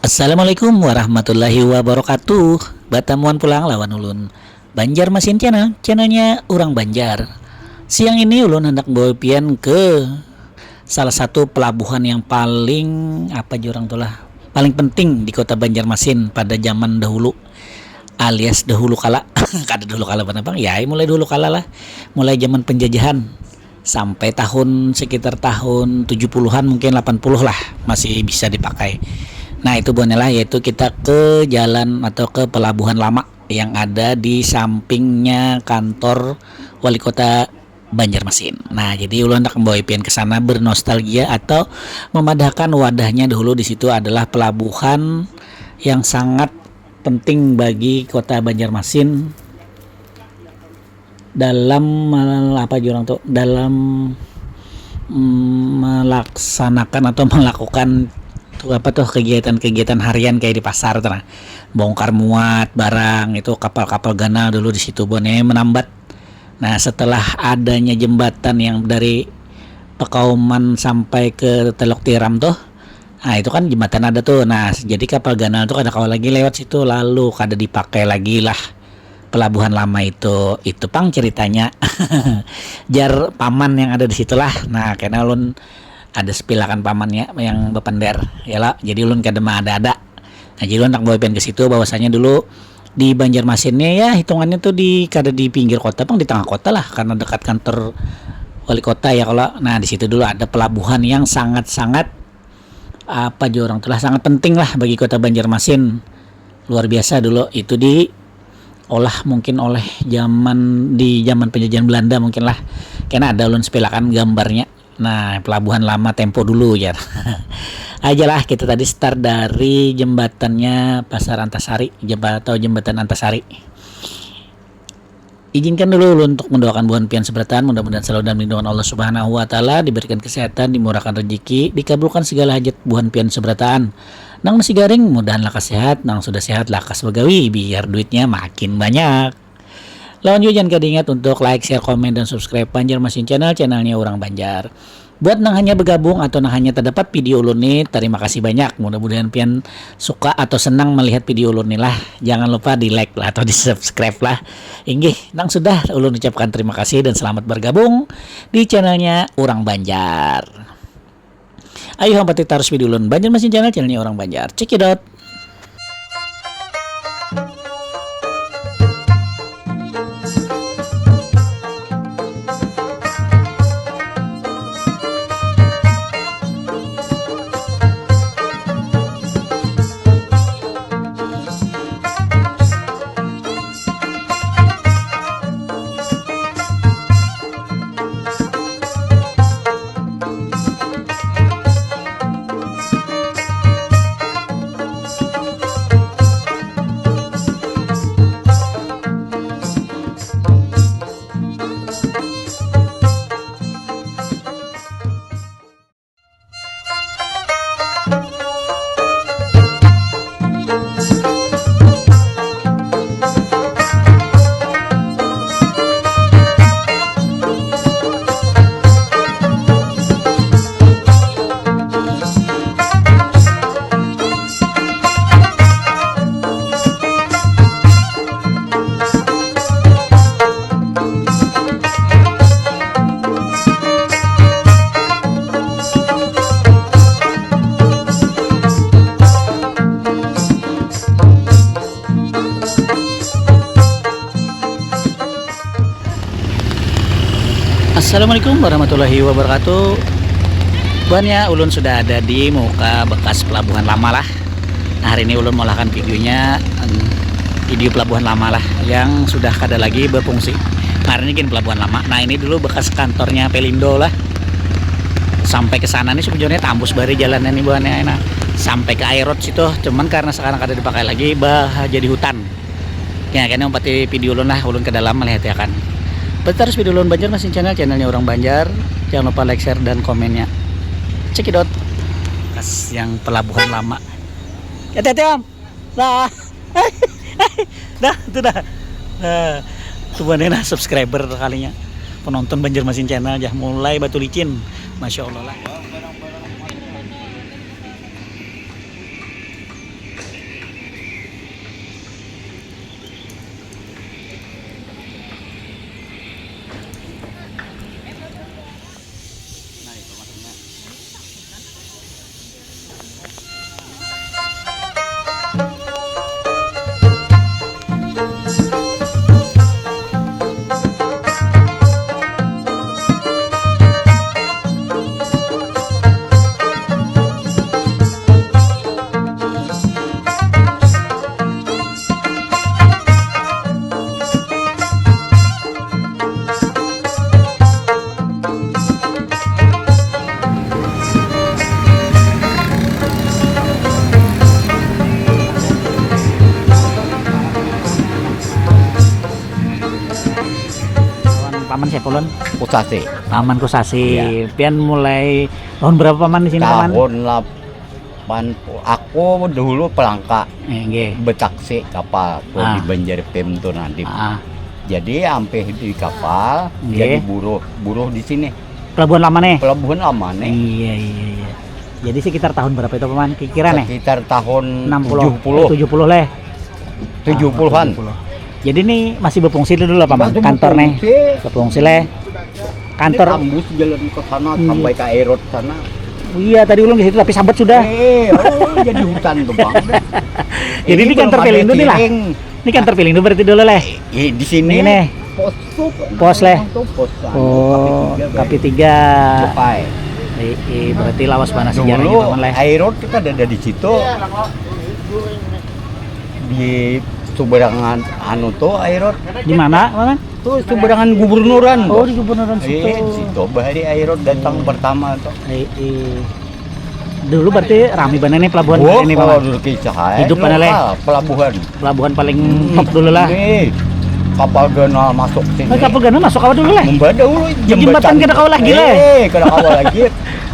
Assalamualaikum warahmatullahi wabarakatuh. Batamuan pulang lawan ulun Banjarmasin channelnya orang Banjar. Siang ini ulun hendak bawa pian ke salah satu pelabuhan yang paling paling penting di kota Banjarmasin pada zaman dahulu, alias dahulu kala. Kada dahulu kala bang ya, mulai dahulu kala lah, mulai zaman penjajahan sampai sekitar tahun 70-an mungkin 80 lah masih bisa dipakai. Nah itu lah, yaitu kita ke jalan atau ke pelabuhan lama yang ada di sampingnya kantor wali kota Banjarmasin. Nah jadi ulun hendak membawa pian ke sana bernostalgia atau memadahkan wadahnya dahulu. Di situ adalah pelabuhan yang sangat penting bagi kota Banjarmasin dalam melaksanakan atau melakukan kegiatan-kegiatan harian kayak di pasar tuh, nah, bongkar muat barang itu kapal-kapal ganal dulu di situ menambat. Nah setelah adanya jembatan yang dari Pekauman sampai ke Teluk Tiram tuh, nah itu kan jembatan ada tuh. Nah jadi kapal ganal tuh kalau lagi lewat situ lalu kada dipakai lagi lah pelabuhan lama itu pang ceritanya. Jar paman yang ada di situlah. Nah karena ulun ada sepilakan pamannya yang bepender ya lah, jadi ulun kadema ada. Nah jadi ulun nak bawa pian ke situ, bahwasanya dulu di Banjarmasinnya ya hitungannya tuh kada di pinggir kota pang, di tengah kota lah karena dekat kantor wali kota ya kalau. Nah di situ dulu ada pelabuhan yang sangat-sangat sangat penting lah bagi kota Banjarmasin, luar biasa dulu. Itu diolah mungkin oleh zaman penjajahan Belanda mungkin lah, karena ada ulun sepilakan gambarnya. Nah pelabuhan lama tempo dulu ya. Ajalah kita tadi start dari jembatannya Pasar Antasari, jembatan Antasari. Izinkan dulu untuk mendoakan buhan pian seberatan, mudah-mudahan selalu dalam lindungan Allah Subhanahu wa taala, diberikan kesehatan, dimurahkan rezeki, dikabulkan segala hajat buhan pian seberatan. Nang masih garing mudahan lakas sehat, nang sudah sehat lakas begawi biar duitnya makin banyak. Lawan juga jangan ingat untuk like, share, komen, dan subscribe Banjarmasin channelnya orang Banjar. Buat nang hanya bergabung atau nang hanya terdapat video ulun nih, terima kasih banyak. Mudah-mudahan pian suka atau senang melihat video ulun nih lah. Jangan lupa di like lah atau di subscribe lah. Inggih, nang sudah ulun ucapkan terima kasih dan selamat bergabung di channelnya orang Banjar. Ayo hampir terus video ulun Banjarmasin channelnya orang Banjar. Check it out. Assalamualaikum warahmatullahi wabarakatuh. Buannya ulun sudah ada di muka bekas pelabuhan lama lah. Nah, hari ini ulun melakukan video pelabuhan lama lah yang sudah kada lagi berfungsi. Nah, hari ini pelabuhan lama. Nah ini dulu bekas kantornya Pelindo lah. Sampai ke sana nih sebenarnya tambus bari jalannya nih buannya. Nah, sampai ke Airot situ, cuman karena sekarang kada dipakai lagi, jadi hutan. Ya kayaknya umpati video ulun lah, ulun ke dalam melihat ya kan. Terus video ulun Banjarmasin channelnya orang Banjar. Jangan lupa like, share, dan komennya. Check it out. Bekas yang pelabuhan lama. Hati-hati om. Dah. Dah, itu dah. Tuh subscriber kalinya. Penonton Banjarmasin channel ya mulai batu licin. Masya Allah lah. Paman siapa ulun? Kusase. Paman Kusasi. Iya. Pian mulai tahun berapa paman di sini paman? Tahun 8 aku dulu pelangka Nggih. betaksi kapal Ah. di Banjar Pem tuh nanti. Ah, Jadi sampai di kapal Nggih. jadi buruh di sini. pelabuhan lama nih. Pelabuhan lama nih. Iya. Jadi sekitar tahun berapa itu paman? Kira nih? Sekitar tahun 60 70 leh. 70-an. 70. Jadi ini masih berfungsi dulu lah paman. Kantor nih. Berfungsi leh. Kantor. Ambus jalan ke sana Iya. sampai ke Aerot sana. Iya tadi ulun di situ tapi sambat sudah. Jadi hutan tuh bang. Jadi ini kantor belum ada Pelindo nih lah. tiring. Ini kantor Pelindo berarti dulu leh. Di sini Ini nih. pos tuh. Pos, leh. Pos. Oh, KP3. Lepai. Berarti lawas mana sejarahnya Dulu paman leh. Aerot kita ada di situ. Di Suberangan anu tuh Aerot. Di mana paman? Tuh Suberangan gubernuran. Oh, di gubernuran situ. Situ bahari Aerot datang pertama tuh. Dulu berarti rame banget nih pelabuhan ini kalau paman. dulu kisah Hidup mana, leh? pelabuhan. Pelabuhan paling top dulu lah. Nih, kapal ganal masuk sini. Oh, kapal Gana masuk awal dulu leh. Membada dulu Jembatan kada kau lagi, leh. Kada kau lagi.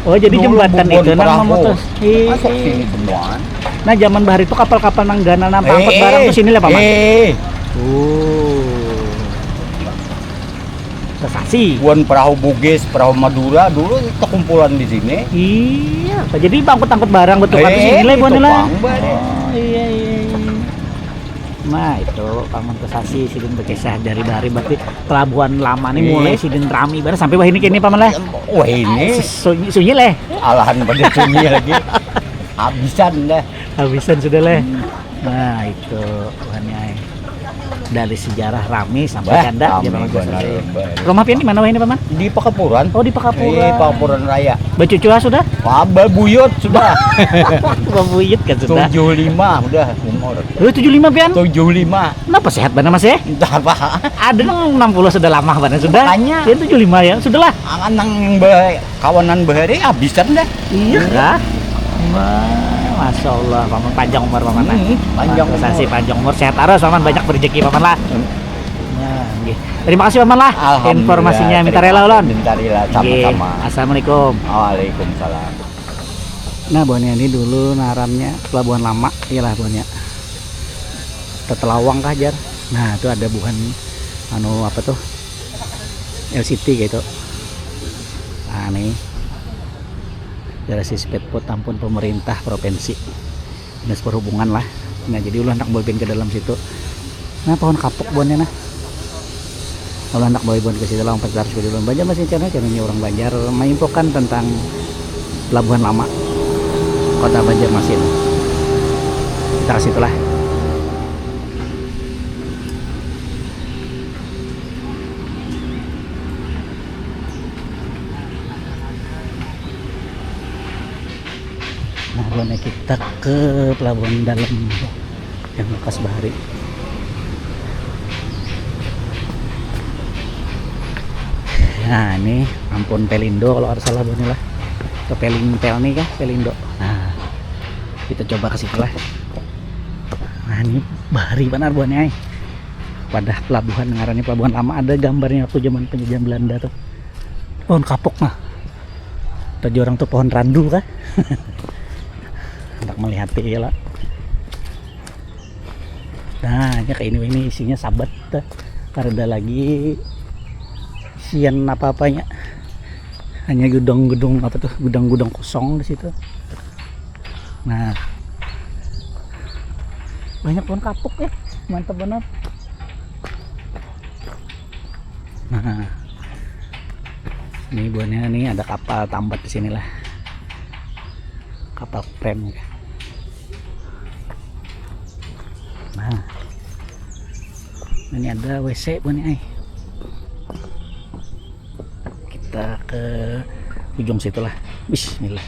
Oh, jadi Dulu jembatan Bubon itu nang perahu. memutus. Masuk sini semuaan. Nah, zaman bahari itu kapal-kapal nang Gana nang pangkut barang tuh sini lah paman. Oh. Sesasi. Buan perahu Bugis, perahu Madura dulu itu kumpulan di sini. Iya, jadi angkut-angkut barang betul kan sini lah buan lah. Oh, iya. Nah, itu paman Kesasi sidin berkisah dari bahari berarti pelabuhan lama nih mulai sidin rami barang sampai wah ini kini paman lah. Wah ini Sunyi leh. alahan pada sunyi lagi. Habisan dah. Habisan sudah leh. Nah, itu buahnya dari sejarah rame sampai Wah, canda rame zaman benar, Kesasi. benar. Rumah pian di mana wah ini paman? Di Pakapuran. Oh, di Pakapuran. Pakapuran Raya. Bacucua sudah? Pabal buyut sudah. Babuyut kan sudah. 75 udah umur. Lu 75 pian? 75. Kenapa sehat banget mas ya? Entah apa. Ada nang 60 sudah lama banget sudah. Makanya. Pian 75 ya, sudahlah. Angan nang kawanan bahari habisan dah. Iya kah? Masya Allah, paman panjang umur paman lah. Panjang umur. Kesasi panjang umur, sehat terus paman, banyak rezeki paman lah. Nah, nggih. Terima kasih paman lah. Alhamdulillah, Informasinya minta rela ulun. Minta rela Nggih. sama-sama. Assalamualaikum. Waalaikumsalam. Nah, buahnya ini dulu naramnya pelabuhan lama, iyalah buahnya. Tetelawang kah jar? Nah, itu ada buhan anu apa tuh? LCT gitu. Nah, nih. Garasi speedboat ampun pemerintah provinsi. Dinas perhubungan lah. Nah, jadi ulah anak boleh ke dalam situ. Nah, pohon kapuk buahnya nah. Kalau anak boleh ke situ lah 400 ke dalam Banjar masih channelnya orang Banjar menginfokan tentang pelabuhan lama Kota Banjarmasin. Kita ke situ lah. Nah, buahnya kita ke pelabuhan dalam yang bekas bahari. Nah, ini ampun Pelindo kalau ada salah buahnya lah. Ke Pelintel nih kah? Pelindo. Nah, kita coba ke situ lah. Nah, ini bahari benar buahnya. Pada pelabuhan ngarannya pelabuhan lama, ada gambarnya waktu zaman penjajahan Belanda tuh. Pohon kapuk mah. Tadi orang tuh pohon randu kah? Untuk melihat ya lah. Nah, ini kayak ini isinya sabat tuh. Karena lagi sian apa-apanya. Hanya gedung-gedung apa tuh? Gudang-gudang kosong di situ. Nah. Banyak pohon kapuk ya. Mantap banget. Nah. Ini buahnya nih ada kapal tambat di sini lah. Kapal prem. Nah, ini ada WC buahnya. Kita ke ujung situ lah. Bismillah.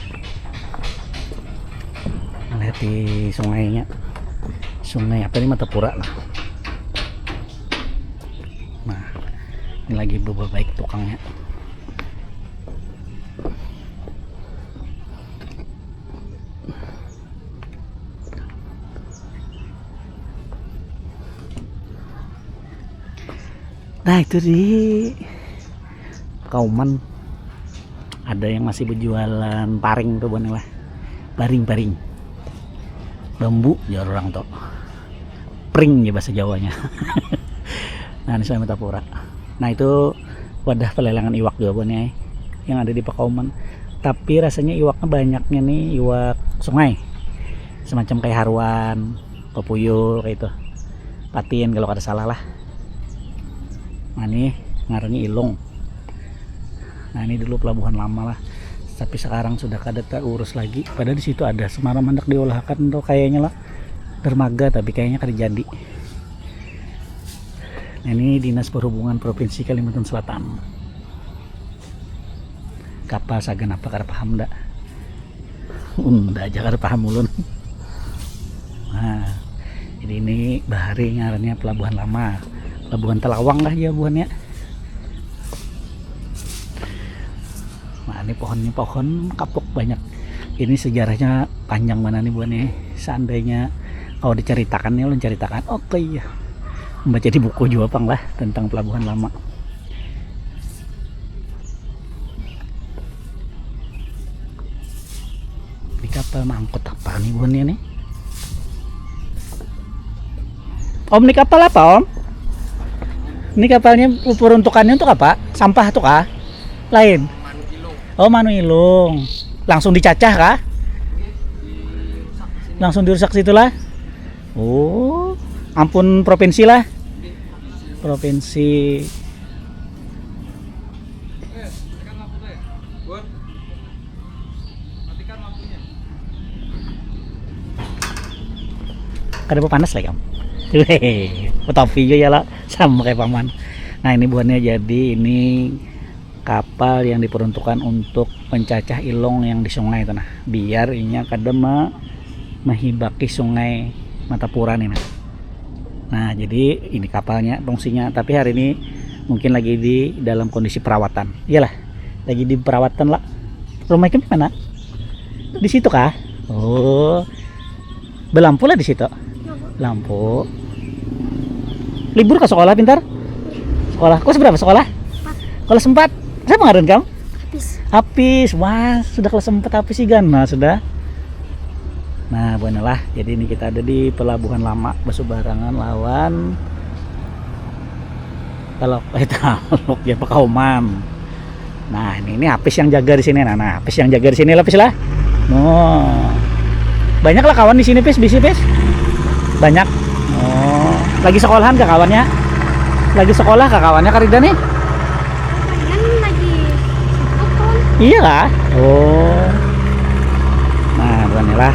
Lihat di sungainya. Sungai apa ini Matapura lah. Nah, ini lagi berbuat baik tukangnya. Nah itu di Kauman ada yang masih berjualan paring tuh buat lah, paring bambu ya orang tuh pring ya bahasa Jawanya. Nah ini saya Metapura. Nah itu wadah pelelangan iwak juga buat yang ada di Pakauman, tapi rasanya iwaknya banyaknya nih iwak sungai semacam kayak haruan, papuyul kayak itu, patin kalau ada salah lah. Nah ini ngarannya Ilong. Nah ini dulu pelabuhan lama lah, tapi sekarang sudah kada terurus lagi. Padahal di situ ada Semarang hendak diolahkan tuh kayaknya lah dermaga, tapi kayaknya kada jadi. Nah ini Dinas Perhubungan Provinsi Kalimantan Selatan. Kapal sagan apa kada paham dak? Udah aja kada paham ulun. Nah jadi ini bahari ngarannya pelabuhan lama, pelabuhan Telawang lah ya buannya. Nah ini pohon kapuk banyak. Ini sejarahnya panjang mana nih buannya. Seandainya kalau diceritakan ya, lo ceritakan. Oke ya, membaca di buku juga pang lah tentang pelabuhan lama. Di kapal mangkut apa nih buannya nih? Om, ini kapal apa om? Ini kapalnya peruntukannya untuk apa? Sampah tuh kah? Lain? Oh Manu Ilung. Langsung dicacah kah? Langsung dirusak situ lah. Oh, ampun provinsi lah. Provinsi. Kada panas lagi om. Topi juga ya lah, sama kayak paman. Nah ini buahnya jadi ini kapal yang diperuntukkan untuk mencacah ilong yang di sungai itu nah, biar inya kada menghibaki sungai Metapura nih nah. Jadi ini kapalnya fungsinya, tapi hari ini mungkin lagi di dalam kondisi perawatan. Iyalah, lagi di perawatan lah. Rumahnya mana? Di situ kah? Oh, berlampu lah di situ. Lampu. Libur ke sekolah pintar? Sekolah. Kok seberapa sekolah? Kalau sempat. Saya pengaruh kamu? Habis. Wah, sudah kelas 4 habis sih kan? Nah, sudah. Nah, benar lah. Jadi ini kita ada di pelabuhan lama Besubarangan lawan Telok ya Pakauman. Nah, ini Apis yang jaga di sini. Nah, Apis yang jaga di sini lah, Pis lah. Oh. Banyak lah kawan di sini, Pis, bisi, Pis. Banyak. Oh, lagi sekolahan ke kawannya? Lagi sekolah ke kawannya Karida nih? Iya kah? Oh. Nah, bukanlah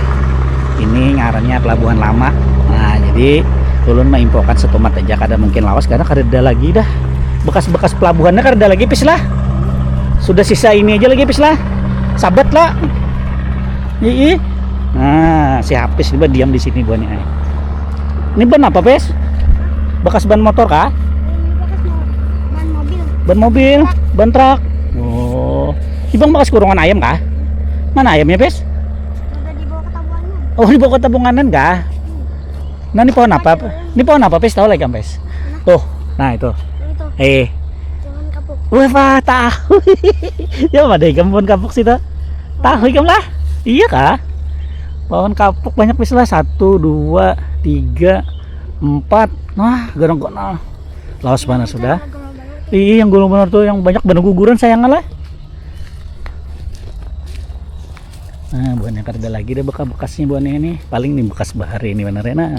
ini ngarannya pelabuhan lama. Nah, jadi ulun mah impokan setumat aja, kada mungkin lawas karena kada ada lagi dah. Bekas-bekas pelabuhannya kada ada lagi, Pis lah. Sudah sisa ini aja lagi, Pis lah. Sabat lah. Ii. Nah, si Hapis tiba diam di sini buahnya. Ini ban apa, Pis? Bekas ban motor kah? Ban mobil. Ban mobil, ban truk. Oh. Ibang bekas kurungan ayam kah? Mana ayamnya, Pes? Udah dibawa ke tabungan. Oh, dibawa ke tabunganan kah? Nah, ini pohon apa? Ini pohon apa, Pes? Tahu lagi kan, Pes? Tuh, nah itu. Itu. Jangan kapuk. Wah, Pak, tahu. Ya, ada ikan pohon kapuk sih tuh. Tahu ikan lah. Iya kah? Pohon kapuk banyak, Pes lah. 1, 2, 3, 4. Wah, garang-garang. Lawas mana sudah? Iya, yang gulung benar tuh, yang banyak benar guguran sayangan lah. Nah, buahnya kada lagi deh bekas-bekasnya buahnya ini. Paling nih bekas bahari ini bener nah.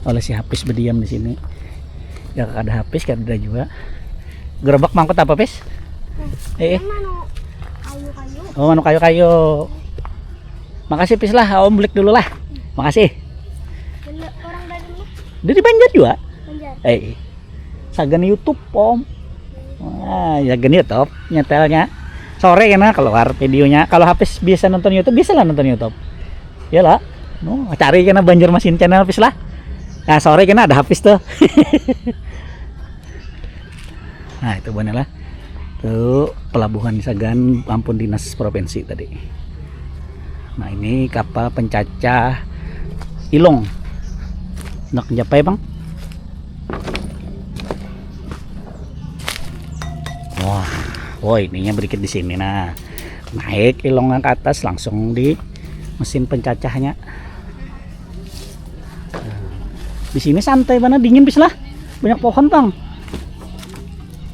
Oleh si Hapis berdiam di sini. Ya kada Hapis kada juga. Gerobak mangkot apa, Pis? Kayu-kayu. Oh, manu kayu-kayu. Makasih, Pis lah. Om beli dulu lah. Makasih. Orang dari mana? Dari Banjar juga. Banjar. Sagan YouTube, Om. Wah, sagan YouTube nyetelnya. Sore ya nah keluar videonya. Kalau Hapis biasa nonton YouTube, bisa lah nonton YouTube. Iyalah. No, cari kena Banjarmasin channel Hapis lah. Nah, sore kena ada Hapis tuh. Nah, itu bener lah. Tuh pelabuhan Sagan ampun dinas provinsi tadi. Nah, ini kapal pencacah ilong. Nak japai, Bang? Wah, woi ininya berikit di sini. Nah, naik ilongnya ke atas langsung di mesin pencacahnya. Di sini santai banget, dingin bis lah. Banyak pohon bang.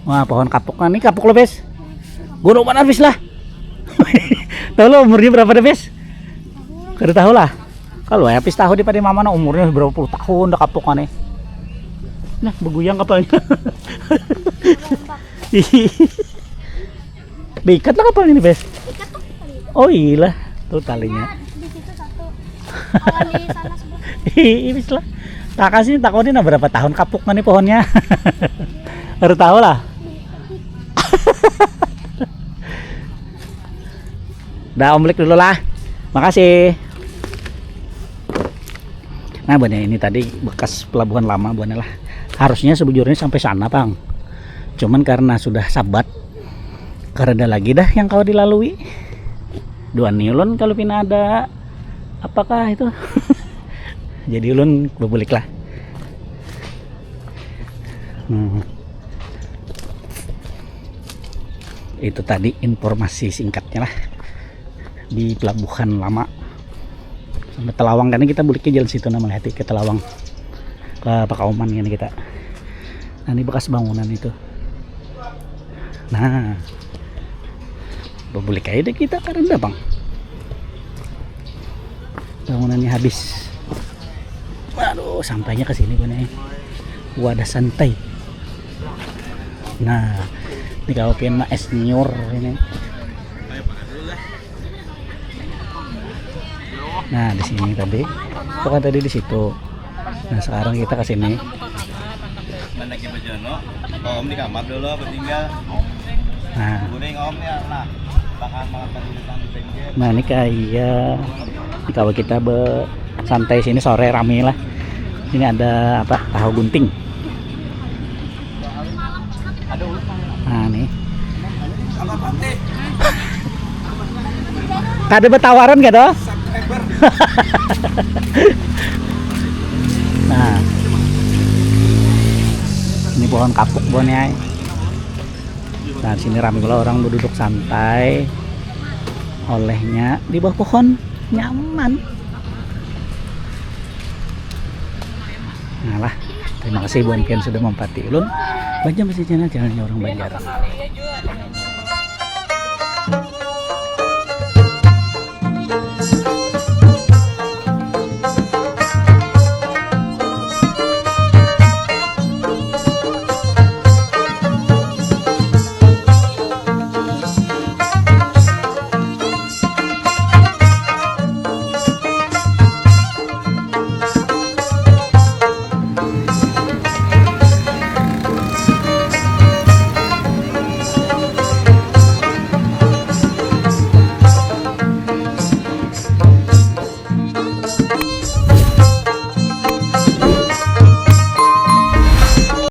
Wah pohon kapuk nih, kapuk lo bis. Gunung mana bis lah. Tahu lo umurnya berapa deh bis? Kada tahu lah. Kalau ya bis tahu di pada mama umurnya berapa puluh tahun dah kapuk nih. Nah beguyang kapalnya. Diikat lah kapal ini bis. Ikat tuh kali. Oh iya tuh talinya. Di situ satu. Kawan di sana sebelah. Iya bis lah. Tak kasih takotin berapa tahun kapuk nih pohonnya. Harus tahu lah. Dah omelik dulu lah. Makasih. Nah banyak ini tadi bekas pelabuhan lama buahnya lah. Harusnya sebujurnya sampai sana bang. Cuman karena sudah sabat, karena ada lagi dah yang kau dilalui. Dua nilon kalau pina ada apakah itu? Jadi ulun bebulik lah. Itu tadi informasi singkatnya lah di pelabuhan lama sampai Telawang, karena kita buliknya jalan situ namanya hati ke Telawang ke Pakauman ini kita. Nah ini bekas bangunan itu. Nah bebulik aja deh kita karena bang bangunannya habis. Waduh sampainya ke sini nih wadah santai. Nah ini kalau pengen es nyur ini. Nah di sini tadi, itu kan tadi di situ. Nah sekarang kita ke sini. Mana kita jono? Om di kamar dulu apa tinggal? Nah, Kuning om ya lah. Bakal makan di pinggir. nah ini kayak kalau kita santai sini sore rame lah. Ini ada apa? Tahu gunting. Nah nih. Kada betawaran gak toh? Nah ini pohon kapuk bonnya. Nah sini ramai pula orang duduk santai, olehnya di bawah pohon nyaman. Nah lah, terima kasih buat kalian sudah mempati ulun. Banjar masih channelnya orang Banjar.